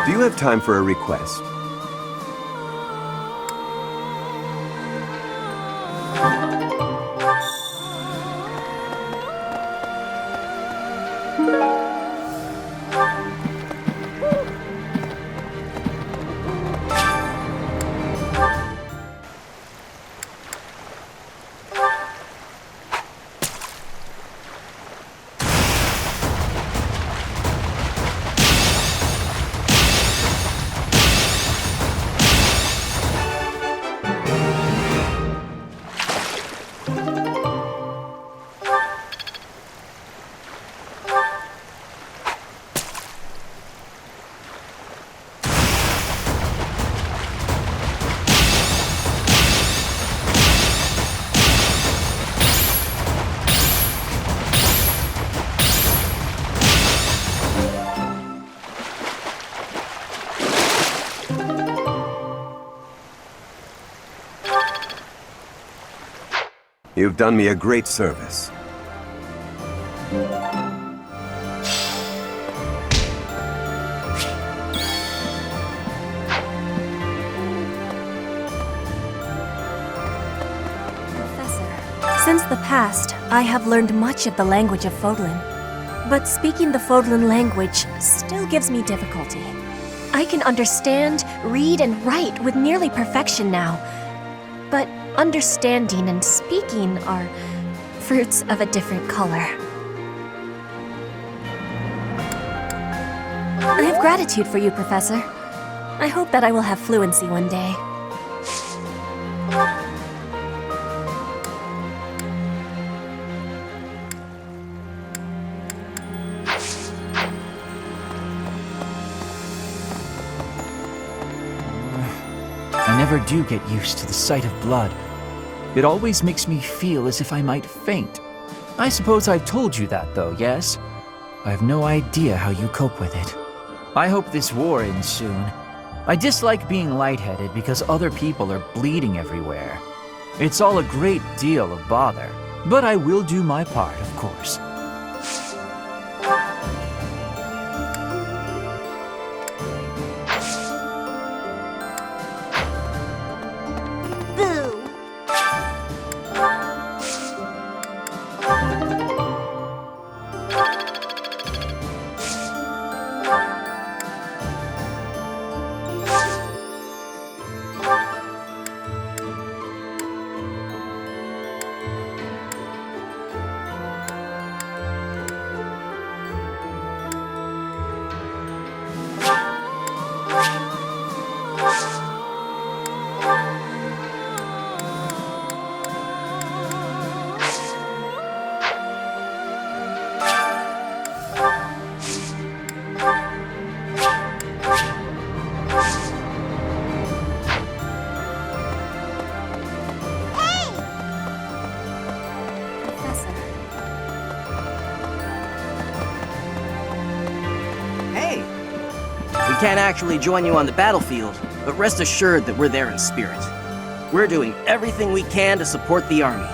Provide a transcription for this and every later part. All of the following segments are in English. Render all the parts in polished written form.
Do you have time for a request? You've done me a great service. Since the past, I have learned much of the language of Fodlan. But speaking the Fodlan language still gives me difficulty. I can understand, read, and write with nearly perfection now. But understanding and speaking are fruits of a different color. I have gratitude for you, Professor. I hope that I will have fluency one day. I never do get used to the sight of blood. It always makes me feel as if I might faint. I suppose I've told you that, though, yes? I have no idea how you cope with it. I hope this war ends soon. I dislike being lightheaded because other people are bleeding everywhere. It's all a great deal of bother, but I will do my part, of course. We can't actually join you on the battlefield, but rest assured that we're there in spirit. We're doing everything we can to support the army,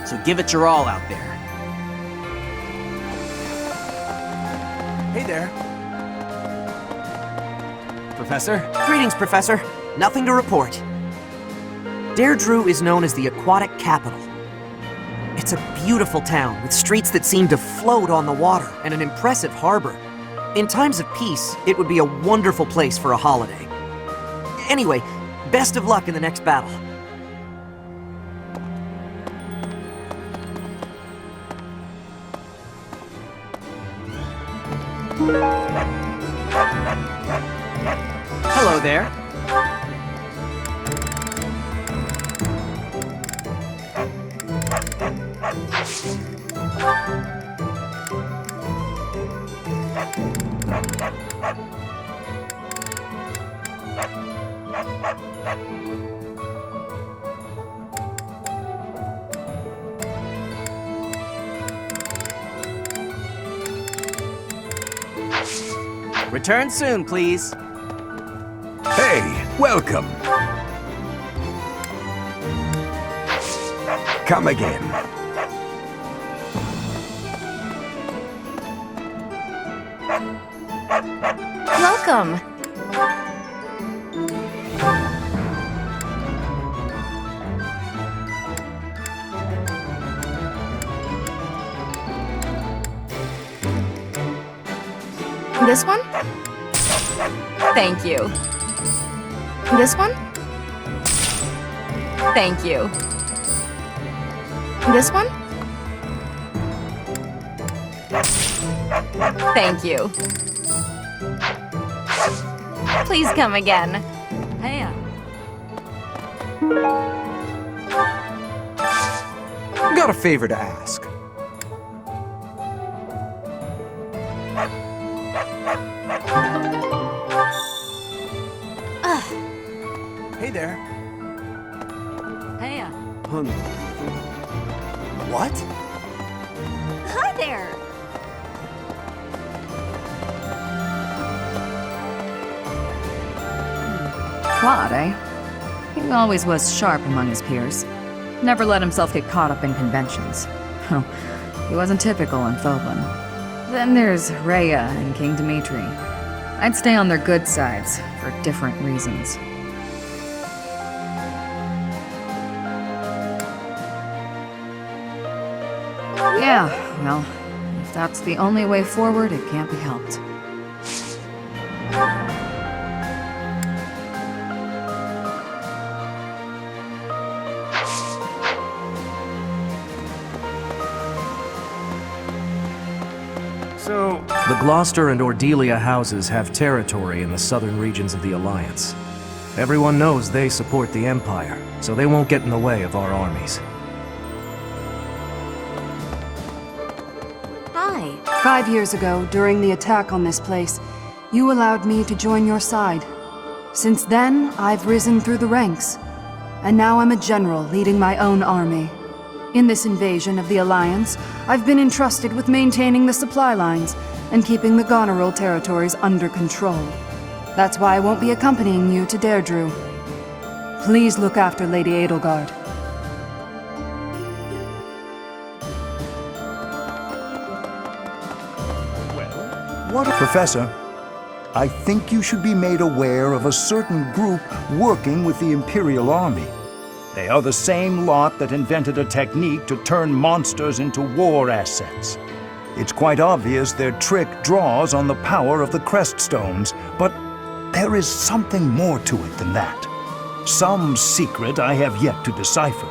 so give it your all out there. Hey there. Professor? Greetings, Professor. Nothing to report. Derdriu is known as the aquatic capital. It's a beautiful town with streets that seem to float on the water and an impressive harbor. In times of peace, it would be a wonderful place for a holiday. Anyway, best of luck in the next battle. Hello there. Return soon, please. Hey, welcome. Come again. Welcome. This one? Thank you. This one? Thank you. This one? Thank you. Please come again. Hey. Got a favor to ask. Hey there. Hey. What? Hi there. Claude, eh? He always was sharp among his peers. Never let himself get caught up in conventions. He wasn't typical in Fodlan. Then there's Rhea and King Dimitri. I'd stay on their good sides, for different reasons. Yeah, well, if that's the only way forward, it can't be helped. So, The Gloucester and Ordelia houses have territory in the southern regions of the Alliance. Everyone knows they support the Empire, so they won't get in the way of our armies. Hi. 5 years ago, during the attack on this place, you allowed me to join your side. Since then, I've risen through the ranks, and now I'm a general leading my own army. In this invasion of the Alliance, I've been entrusted with maintaining the supply lines and keeping the Goneril territories under control. That's why I won't be accompanying you to Derdriu. Please look after Lady Edelgard. Professor, I think you should be made aware of a certain group working with the Imperial Army. They are the same lot that invented a technique to turn monsters into war assets. It's quite obvious their trick draws on the power of the Creststones, but there is something more to it than that. Some secret I have yet to decipher.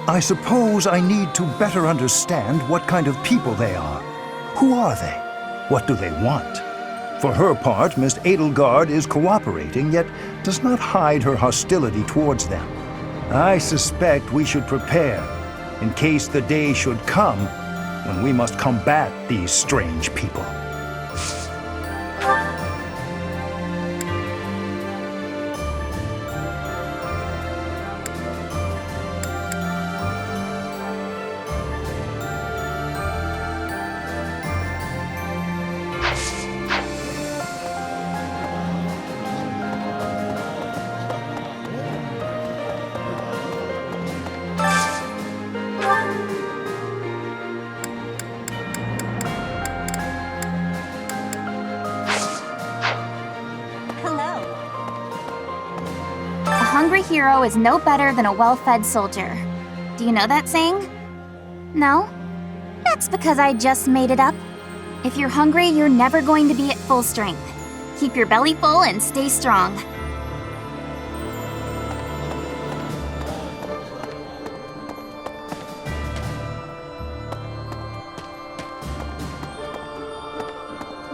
I suppose I need to better understand what kind of people they are. Who are they? What do they want? For her part, Miss Edelgard is cooperating, yet does not hide her hostility towards them. I suspect we should prepare, in case the day should come when we must combat these strange people. A hungry hero is no better than a well-fed soldier. Do you know that saying? No? That's because I just made it up. If you're hungry, you're never going to be at full strength. Keep your belly full and stay strong.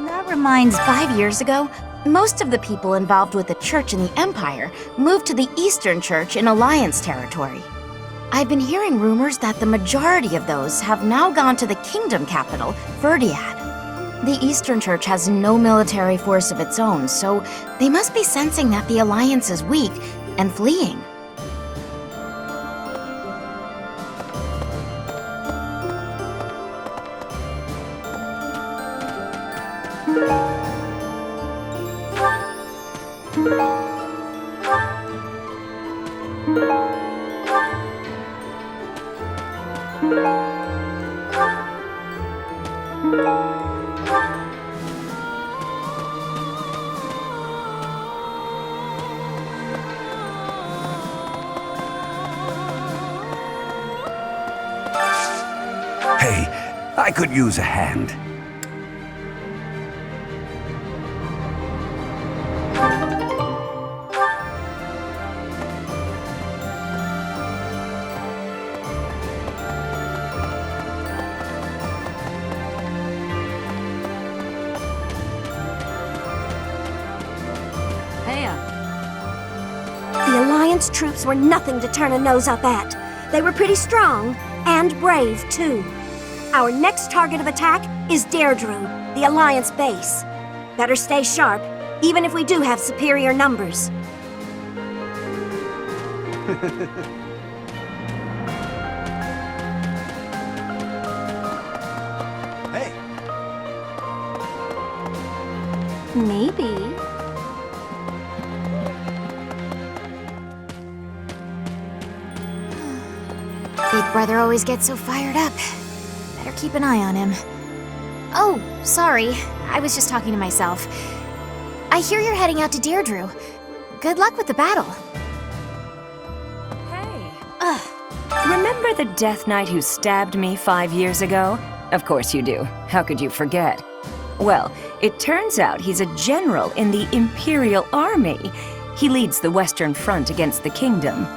That reminds 5 years ago, most of the people involved with the Church and the Empire moved to the Eastern Church in Alliance territory. I've been hearing rumors that the majority of those have now gone to the kingdom capital, Verdiad. The Eastern Church has no military force of its own, so they must be sensing that the Alliance is weak and fleeing. Hey, I could use a hand. Alliance troops were nothing to turn a nose up at. They were pretty strong, and brave, too. Our next target of attack is Derdriu, the Alliance base. Better stay sharp, even if we do have superior numbers. Hey! Maybe. Big brother always gets so fired up. Better keep an eye on him. Oh, sorry. I was just talking to myself. I hear you're heading out to Derdriu. Good luck with the battle. Hey. Remember the Death Knight who stabbed me 5 years ago? Of course you do. How could you forget? Well, it turns out he's a general in the Imperial Army. He leads the Western Front against the Kingdom.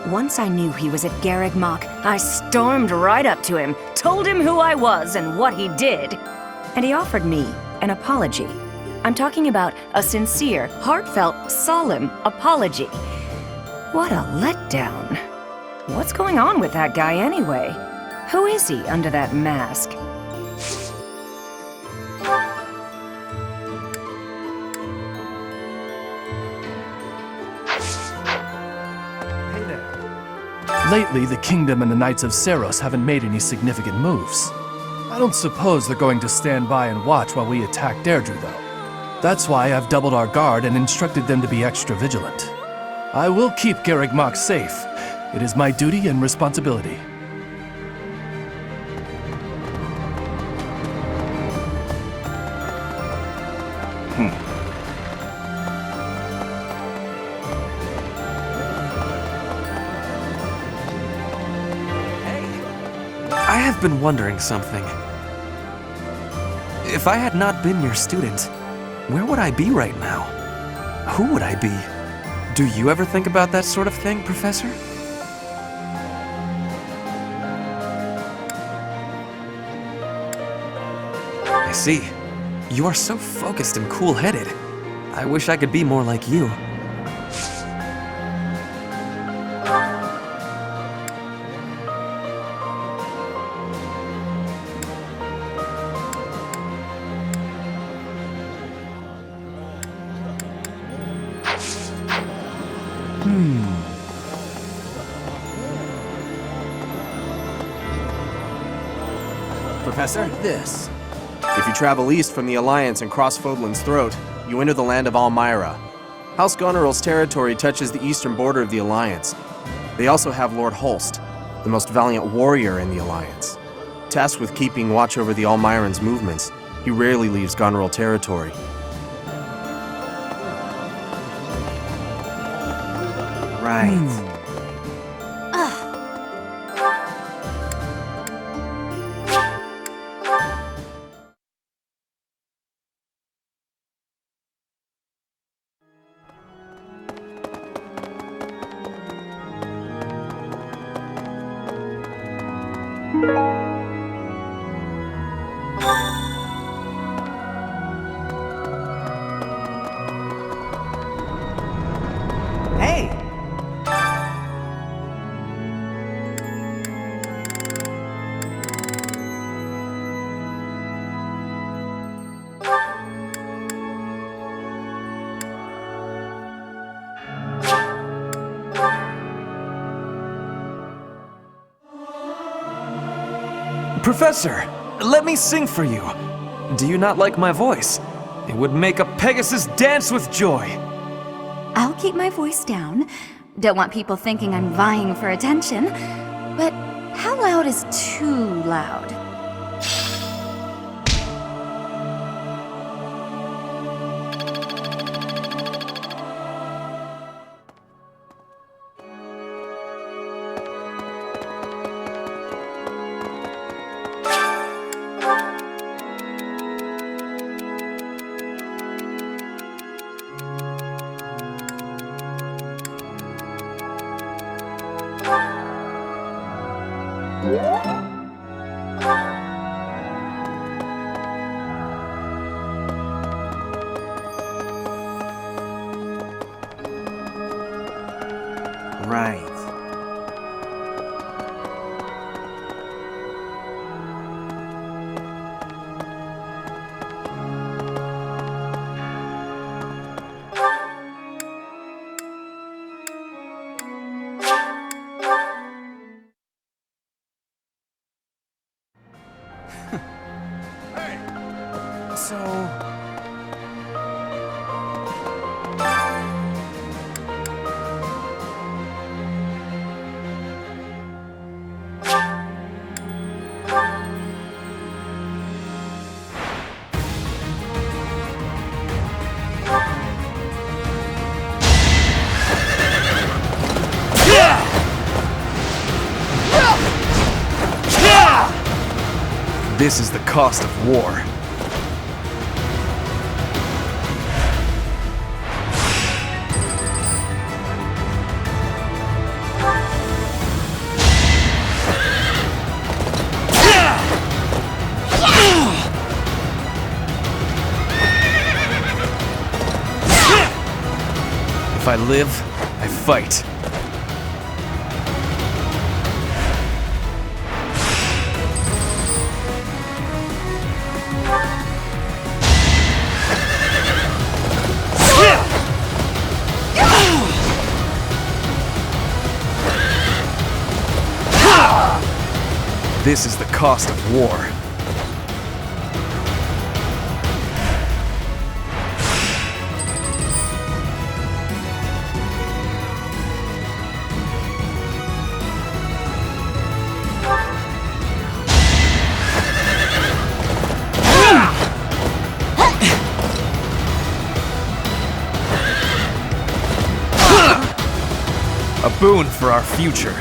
Once I knew he was at Garrigmach, I stormed right up to him, told him who I was and what he did. And he offered me an apology. I'm talking about a sincere, heartfelt, solemn apology. What a letdown. What's going on with that guy anyway? Who is he under that mask? Lately, the Kingdom and the Knights of Seros haven't made any significant moves. I don't suppose they're going to stand by and watch while we attack Derdriu, though. That's why I've doubled our guard and instructed them to be extra vigilant. I will keep Garrigmach safe. It is my duty and responsibility. I have been wondering something. If I had not been your student, where would I be right now? Who would I be? Do you ever think about that sort of thing, Professor? I see. You are so focused and cool-headed. I wish I could be more like you. Professor? This. If you travel east from the Alliance and cross Fodlan's throat, you enter the land of Almyra. House Goneril's territory touches the eastern border of the Alliance. They also have Lord Holst, the most valiant warrior in the Alliance. Tasked with keeping watch over the Almyrans' movements, he rarely leaves Goneril territory. Right. Hey! Professor, let me sing for you. Do you not like my voice? It would make a Pegasus dance with joy. I'll keep my voice down. Don't want people thinking I'm vying for attention. But how loud is too loud? right. This is the cost of war. If I live, I fight. This is the cost of war. A boon for our future.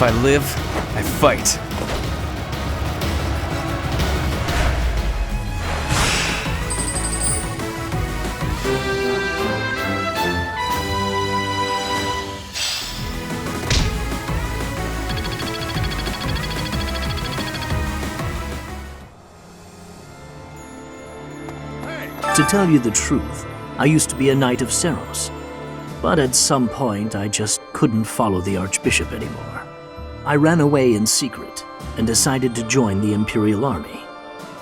If I live, I fight. To tell you the truth, I used to be a knight of Seros. But at some point, I just couldn't follow the Archbishop anymore. I ran away in secret and decided to join the Imperial Army.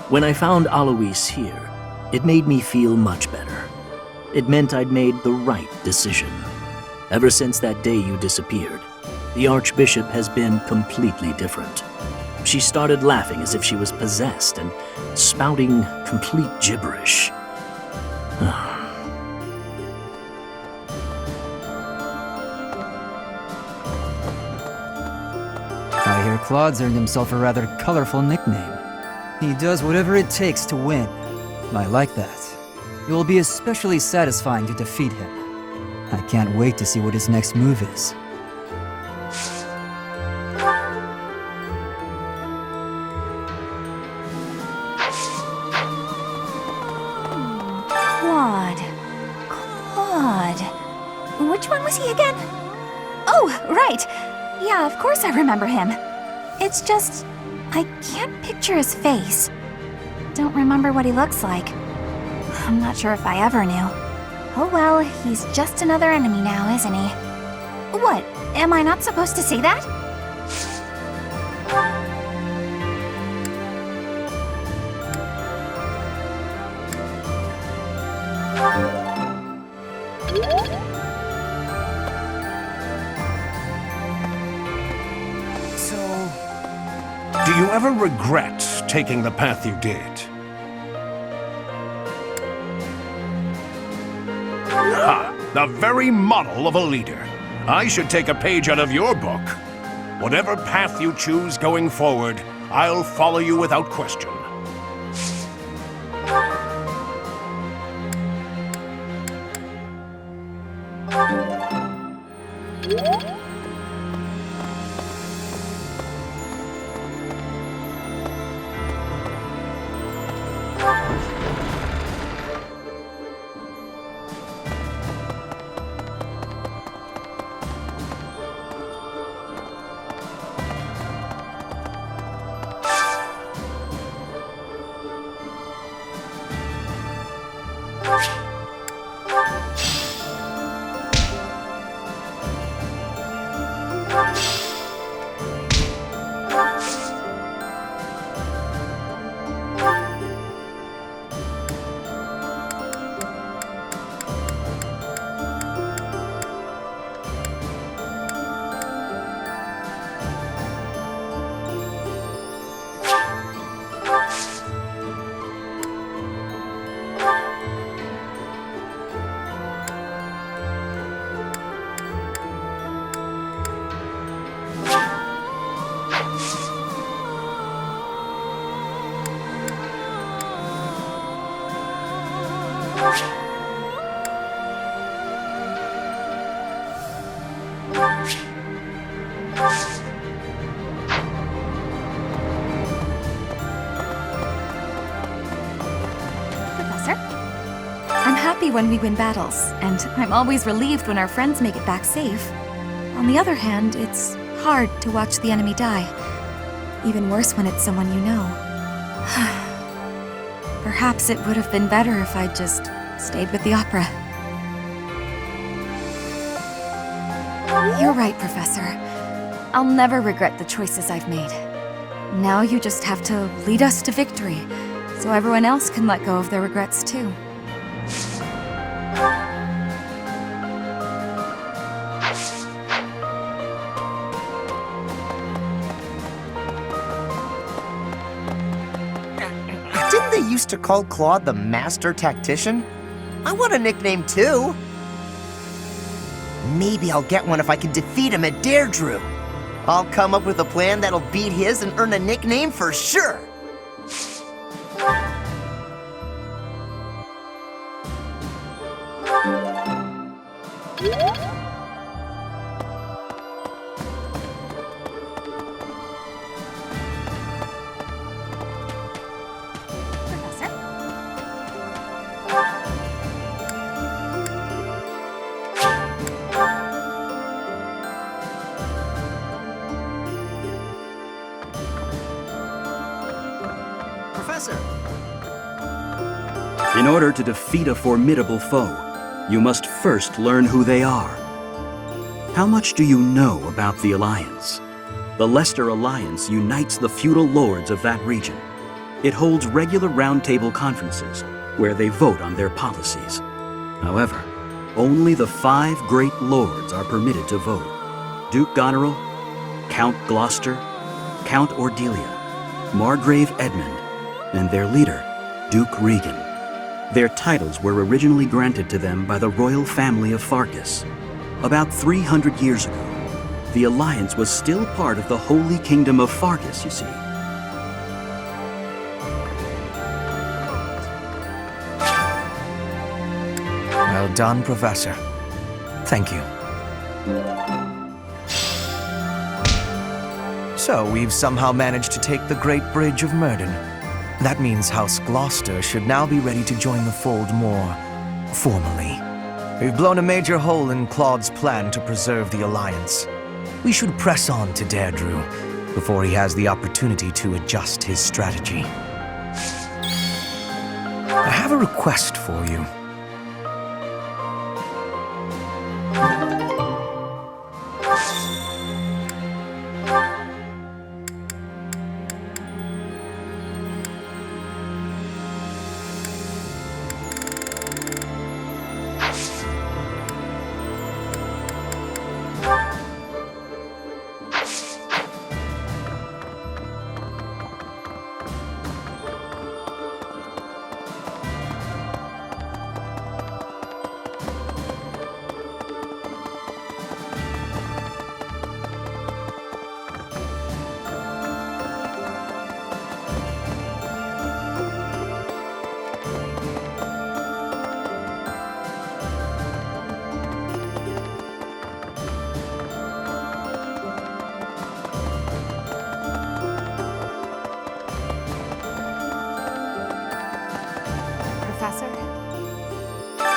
When I found Alois here, it made me feel much better. It meant I'd made the right decision. Ever since that day you disappeared, the Archbishop has been completely different. She started laughing as if she was possessed and spouting complete gibberish. I hear Claude's earned himself a rather colorful nickname. He does whatever it takes to win. I like that. It will be especially satisfying to defeat him. I can't wait to see what his next move is. Claude. Which one was he again? Oh, right. Yeah, of course I remember him. It's just, I can't picture his face. Don't remember what he looks like. I'm not sure if I ever knew. Oh well, he's just another enemy now, isn't he? What? Am I not supposed to say that? Do you ever regret taking the path you did? Ha! The very model of a leader. I should take a page out of your book. Whatever path you choose going forward, I'll follow you without question. happy when we win battles, and I'm always relieved when our friends make it back safe. On the other hand, it's hard to watch the enemy die. Even worse when it's someone you know. Perhaps it would have been better if I'd just stayed with the opera. You're right, Professor. I'll never regret the choices I've made. Now you just have to lead us to victory, so everyone else can let go of their regrets too. Didn't they used to call Claude the Master Tactician? I want a nickname too. Maybe I'll get one if I can defeat him at Derdriu. I'll come up with a plan that'll beat his and earn a nickname for sure. In order to defeat a formidable foe, you must first learn who they are. How much do you know about the Alliance? The Leicester Alliance unites the feudal lords of that region. It holds regular roundtable conferences where they vote on their policies. However, only the 5 great lords are permitted to vote. Duke Goneril, Count Gloucester, Count Ordelia, Margrave Edmund, and their leader, Duke Regan. Their titles were originally granted to them by the royal family of Farkas. About 300 years ago, the Alliance was still part of the Holy Kingdom of Farkas, you see. Well done, Professor. Thank you. So, we've somehow managed to take the Great Bridge of Myrddin. That means House Gloucester should now be ready to join the fold more formally. We've blown a major hole in Claude's plan to preserve the Alliance. We should press on to Derdriu before he has the opportunity to adjust his strategy. I have a request for you.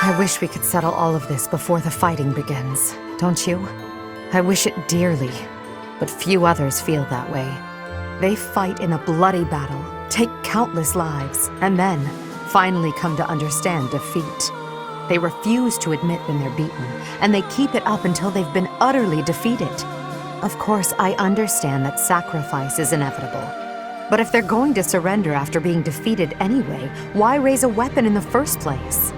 I wish we could settle all of this before the fighting begins, don't you? I wish it dearly, but few others feel that way. They fight in a bloody battle, take countless lives, and then finally come to understand defeat. They refuse to admit when they're beaten, and they keep it up until they've been utterly defeated. Of course, I understand that sacrifice is inevitable. But if they're going to surrender after being defeated anyway, why raise a weapon in the first place?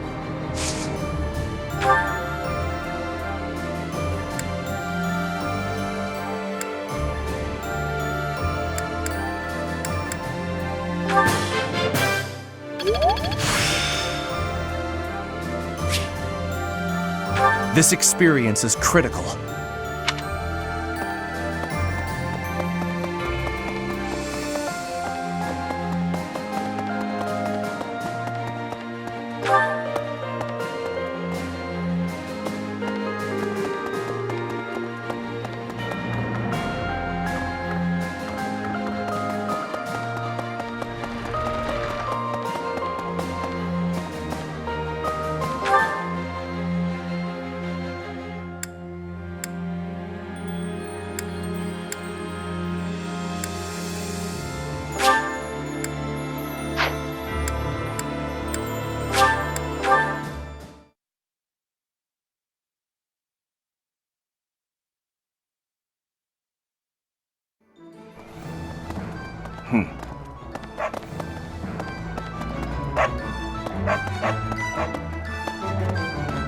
This experience is critical.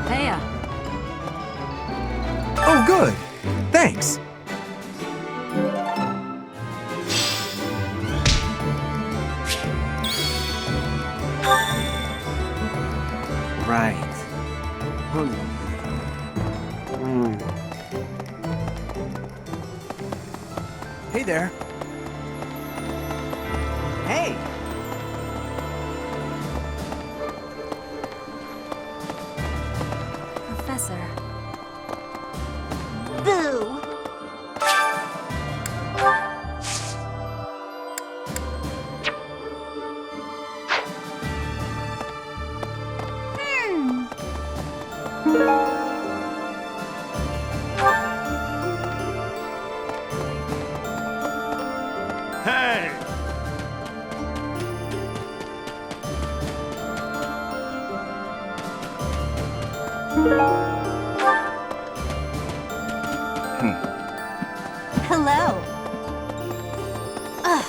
Heya. Oh, good. Thanks. Right. Hey there. Hey! Professor. Boo! Hey! Hello. Ugh.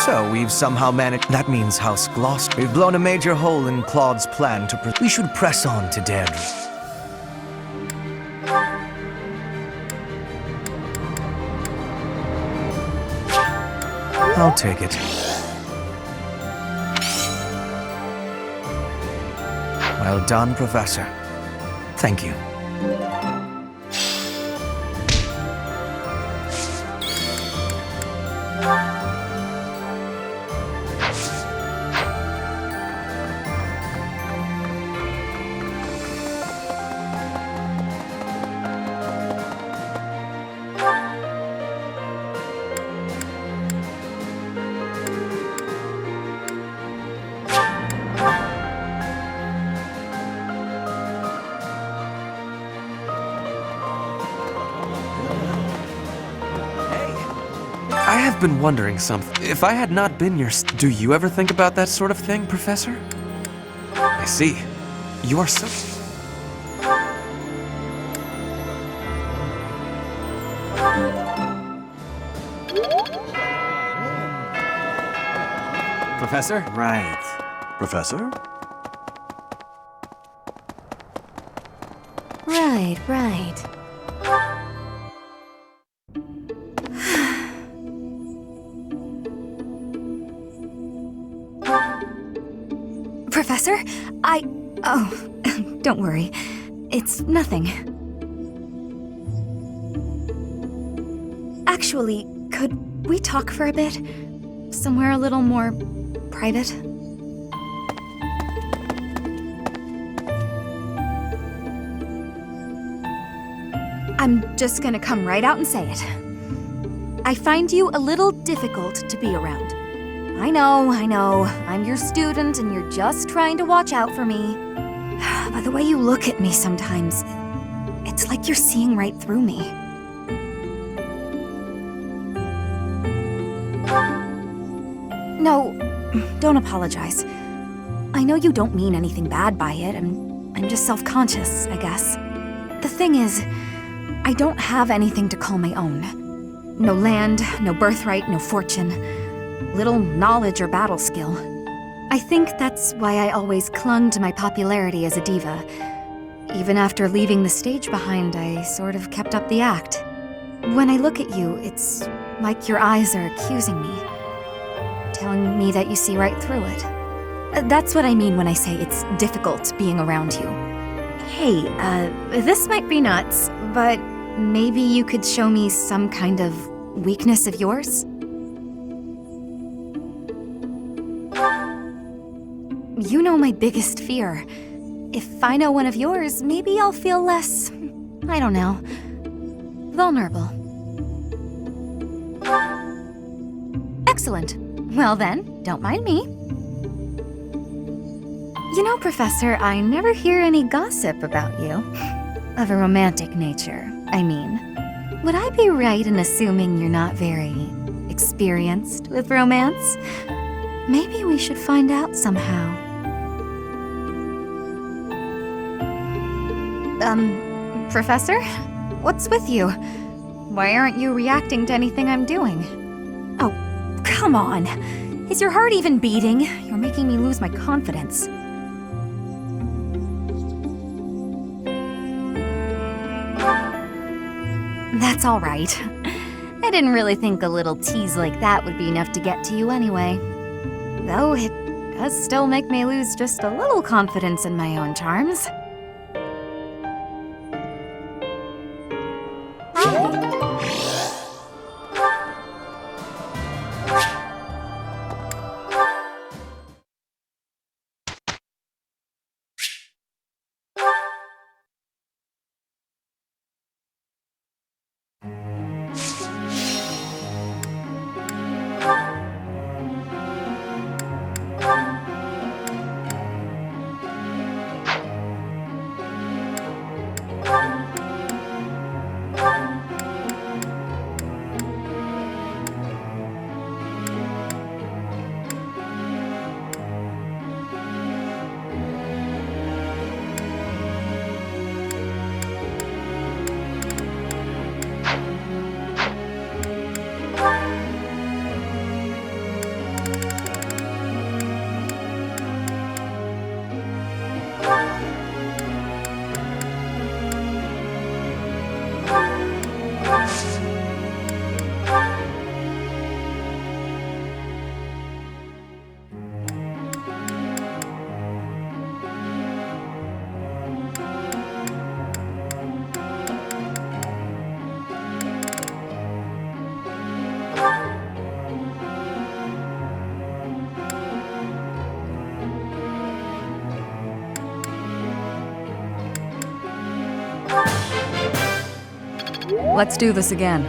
So we've somehow managed. That means House Gloucester. We've blown a major hole in Claude's plan to. We should press on to Derdriu. I'll take it. Well done, Professor. Thank you. I have been wondering something. If I had not been your... Do you ever think about that sort of thing, Professor? I see. You are so... Professor? Right. Professor? Right. Professor, Oh, don't worry. It's nothing. Actually, could we talk for a bit? Somewhere a little more private? I'm just gonna come right out and say it. I find you a little difficult to be around. I know. I'm your student and you're just trying to watch out for me. But the way you look at me sometimes, it's like you're seeing right through me. No, don't apologize. I know you don't mean anything bad by it. I'm just self-conscious, I guess. The thing is, I don't have anything to call my own. No land, no birthright, no fortune. Little knowledge or battle skill. I think that's why I always clung to my popularity as a diva. Even after leaving the stage behind, I sort of kept up the act. When I look at you, it's like your eyes are accusing me. Telling me that you see right through it. That's what I mean when I say it's difficult being around you. Hey, this might be nuts, but maybe you could show me some kind of weakness of yours? You know my biggest fear. If I know one of yours, maybe I'll feel less, I don't know, vulnerable. Excellent. Well then, don't mind me. You know, Professor, I never hear any gossip about you. Of a romantic nature, I mean. Would I be right in assuming you're not very Experienced with romance? Maybe we should find out somehow. Professor? What's with you? Why aren't you reacting to anything I'm doing? Oh, come on. Is your heart even beating? You're making me lose my confidence. That's all right. I didn't really think a little tease like that would be enough to get to you anyway. Though it does still make me lose just a little confidence in my own charms. Let's do this again.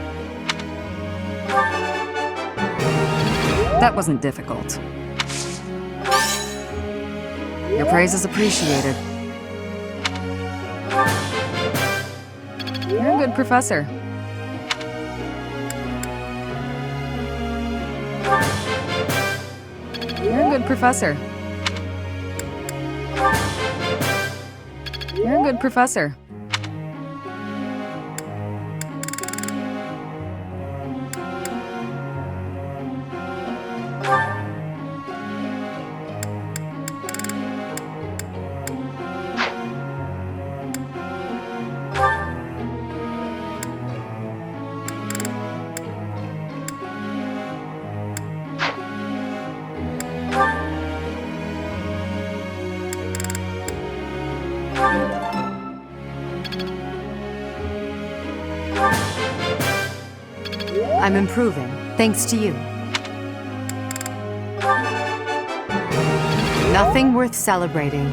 That wasn't difficult. Your praise is appreciated. You're a good professor. You're a good professor. You're a good professor. I'm improving, thanks to you. Nothing worth celebrating.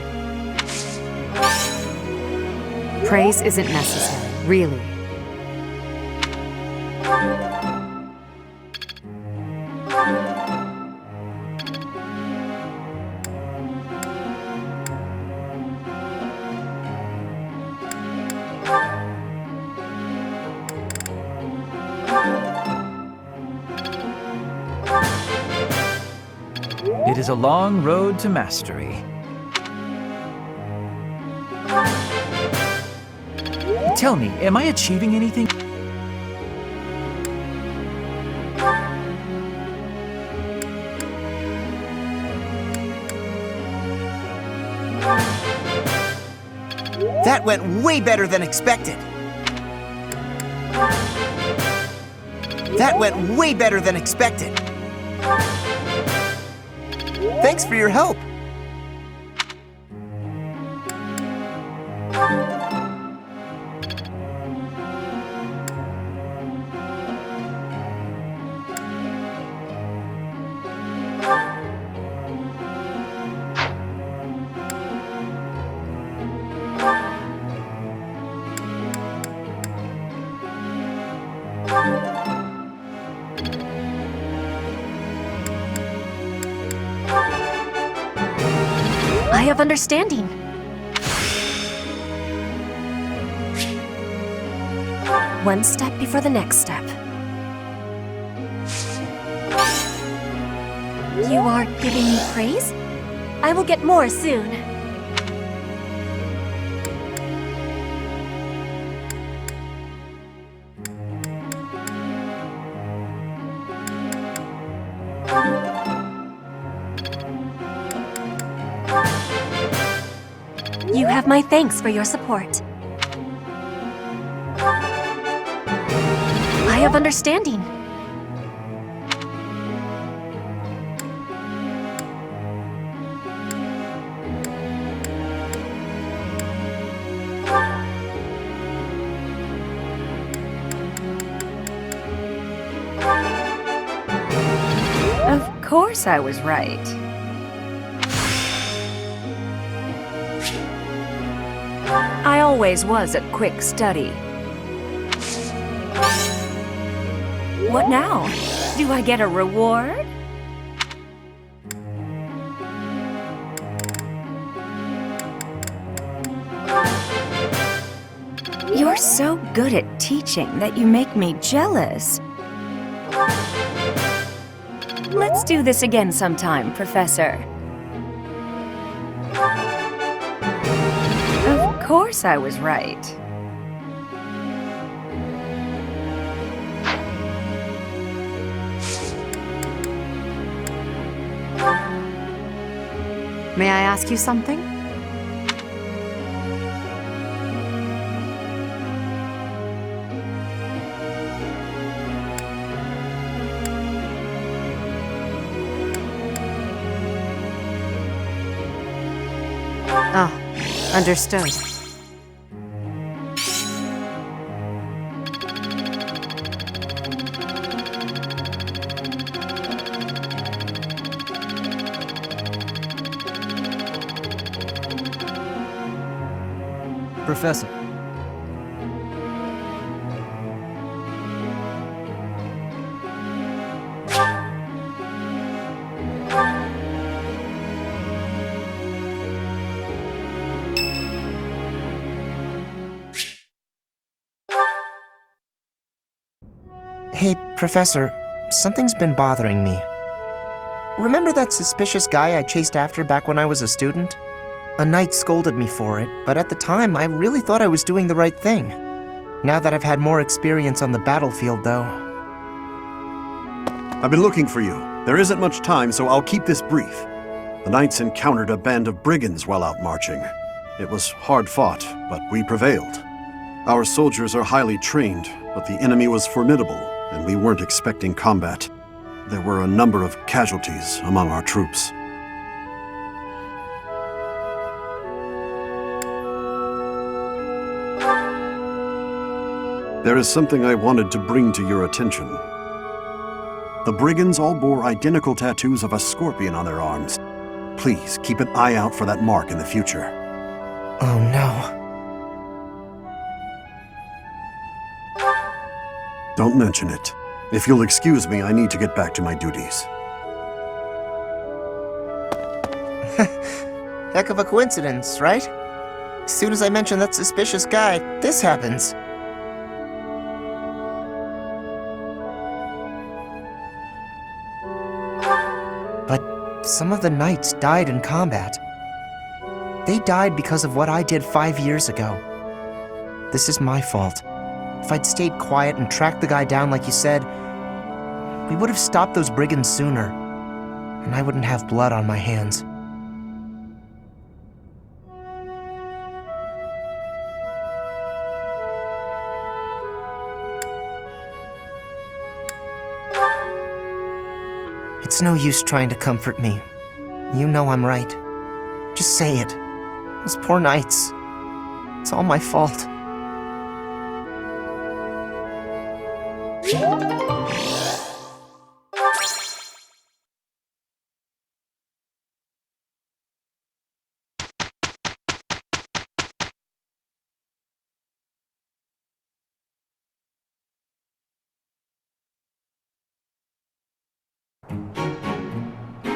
Praise isn't necessary, really. It is a long road to mastery. Tell me, am I achieving anything? That went way better than expected. That went way better than expected. Thanks for your help. I have understanding. One step before the next step. You are giving me praise? I will get more soon. You have my thanks for your support. I have understanding. Of course I was right. I always was a quick study. What now? Do I get a reward? You're so good at teaching that you make me jealous. Let's do this again sometime, Professor. Of course I was right. May I ask you something? Ah, understood. Professor. Hey, Professor, something's been bothering me. Remember that suspicious guy I chased after back when I was a student? A knight scolded me for it, but at the time I really thought I was doing the right thing. Now that I've had more experience on the battlefield, though... I've been looking for you. There isn't much time, so I'll keep this brief. The knights encountered a band of brigands while out marching. It was hard fought, but we prevailed. Our soldiers are highly trained, but the enemy was formidable, and we weren't expecting combat. There were a number of casualties among our troops. There is something I wanted to bring to your attention. The brigands all bore identical tattoos of a scorpion on their arms. Please keep an eye out for that mark in the future. Oh no. Don't mention it. If you'll excuse me, I need to get back to my duties. Heck of a coincidence, right? As soon as I mention that suspicious guy, this happens. But some of the knights died in combat. They died because of what I did 5 years ago. This is my fault. If I'd stayed quiet and tracked the guy down like you said, we would have stopped those brigands sooner, and I wouldn't have blood on my hands. It's no use trying to comfort me. You know I'm right. Just say it. Those poor knights. It's all my fault.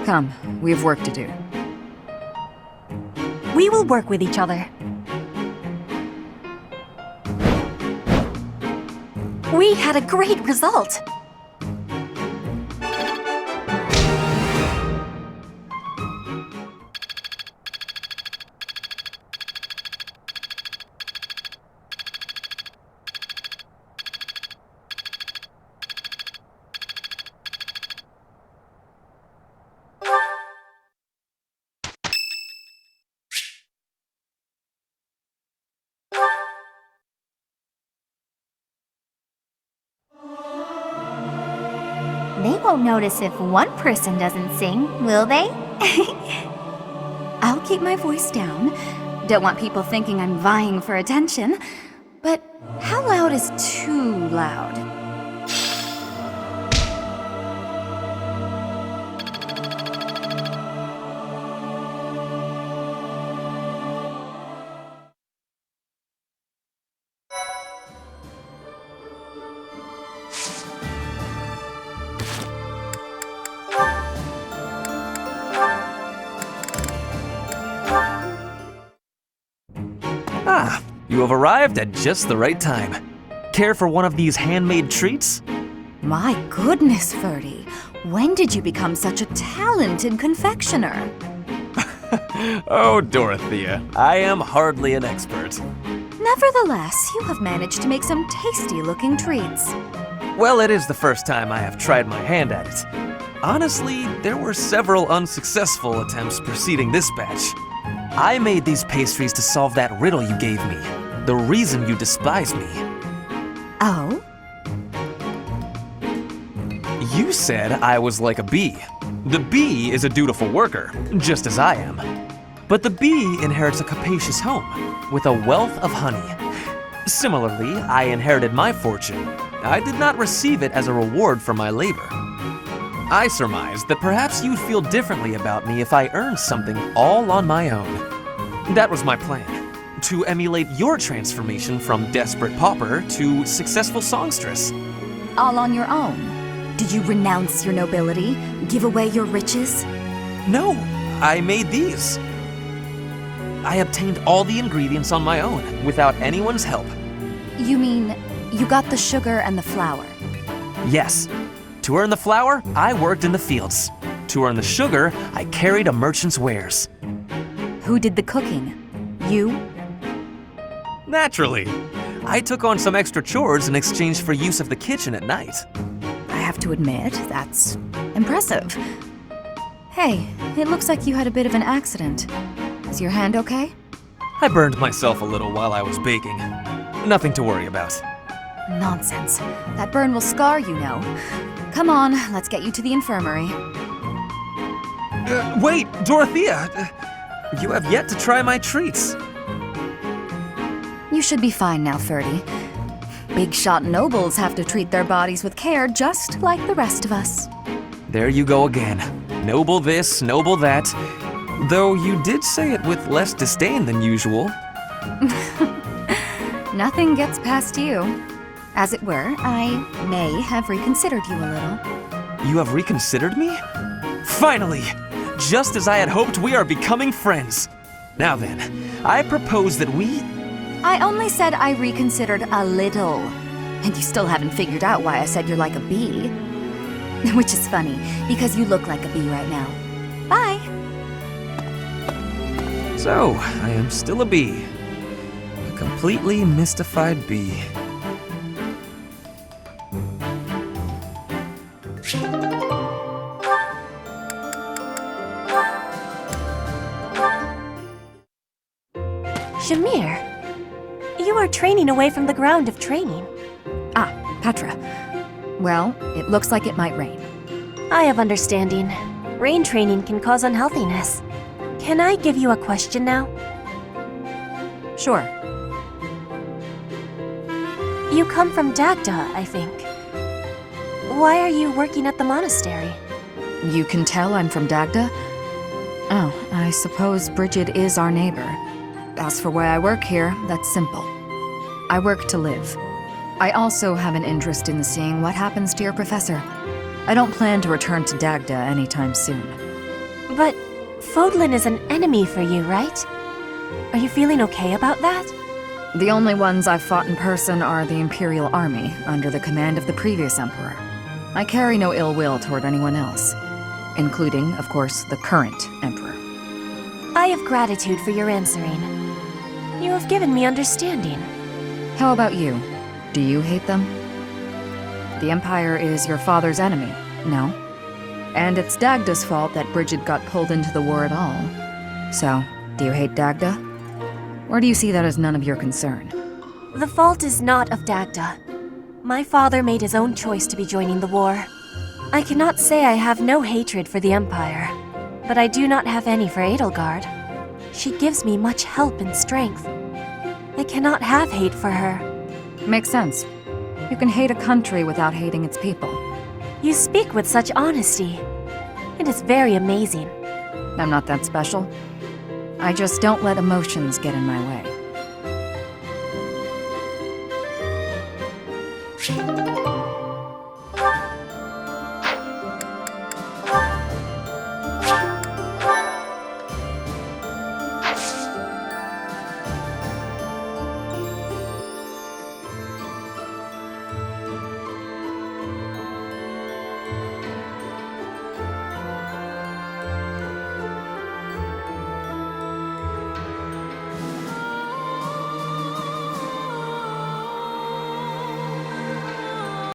Come, we have work to do. We will work with each other. We had a great result. They won't notice if one person doesn't sing, will they? I'll keep my voice down. Don't want people thinking I'm vying for attention. But how loud is too loud? Ah, you have arrived at just the right time. Care for one of these handmade treats? My goodness, Ferdy. When did you become such a talented confectioner? Oh, Dorothea, I am hardly an expert. Nevertheless, you have managed to make some tasty-looking treats. Well, it is the first time I have tried my hand at it. Honestly, there were several unsuccessful attempts preceding this batch. I made these pastries to solve that riddle you gave me. The reason you despise me. Oh? You said I was like a bee. The bee is a dutiful worker, just as I am. But the bee inherits a capacious home, with a wealth of honey. Similarly, I inherited my fortune. I did not receive it as a reward for my labor. I surmised that perhaps you'd feel differently about me if I earned something all on my own. That was my plan, to emulate your transformation from desperate pauper to successful songstress. All on your own? Did you renounce your nobility? Give away your riches? No, I made these. I obtained all the ingredients on my own, without anyone's help. You mean, you got the sugar and the flour? Yes. To earn the flour, I worked in the fields. To earn the sugar, I carried a merchant's wares. Who did the cooking? You? Naturally. I took on some extra chores in exchange for use of the kitchen at night. I have to admit, that's impressive. Hey, it looks like you had a bit of an accident. Is your hand okay? I burned myself a little while I was baking. Nothing to worry about. Nonsense. That burn will scar you, know. Come on, let's get you to the infirmary. Wait, Dorothea! You have yet to try my treats. You should be fine now, Ferdy. Big shot nobles have to treat their bodies with care just like the rest of us. There you go again. Noble this, noble that. Though you did say it with less disdain than usual. Nothing gets past you. As it were, I may have reconsidered you a little. You have reconsidered me? Finally! Just as I had hoped, we are becoming friends. Now then, I propose that we... I only said I reconsidered a little. And you still haven't figured out why I said you're like a bee. Which is funny, because you look like a bee right now. Bye! So, I am still a bee. A completely mystified bee. Shamir, you are training away from the ground of training. Ah, Petra. Well, it looks like it might rain. I have understanding. Rain training can cause unhealthiness. Can I give you a question now? Sure. You come from Dagda, I think. Why are you working at the monastery? You can tell I'm from Dagda? Oh, I suppose Brigid is our neighbor. As for why I work here, that's simple. I work to live. I also have an interest in seeing what happens to your professor. I don't plan to return to Dagda anytime soon. But Fodlan is an enemy for you, right? Are you feeling okay about that? The only ones I've fought in person are the Imperial Army, under the command of the previous Emperor. I carry no ill will toward anyone else, including, of course, the current Emperor. I have gratitude for your answering. You have given me understanding. How about you? Do you hate them? The Empire is your father's enemy, no? And it's Dagda's fault that Brigid got pulled into the war at all. So, do you hate Dagda? Or do you see that as none of your concern? The fault is not of Dagda. My father made his own choice to be joining the war. I cannot say I have no hatred for the Empire, but I do not have any for Edelgard. She gives me much help and strength. I cannot have hate for her. Makes sense. You can hate a country without hating its people. You speak with such honesty. It is very amazing. I'm not that special. I just don't let emotions get in my way.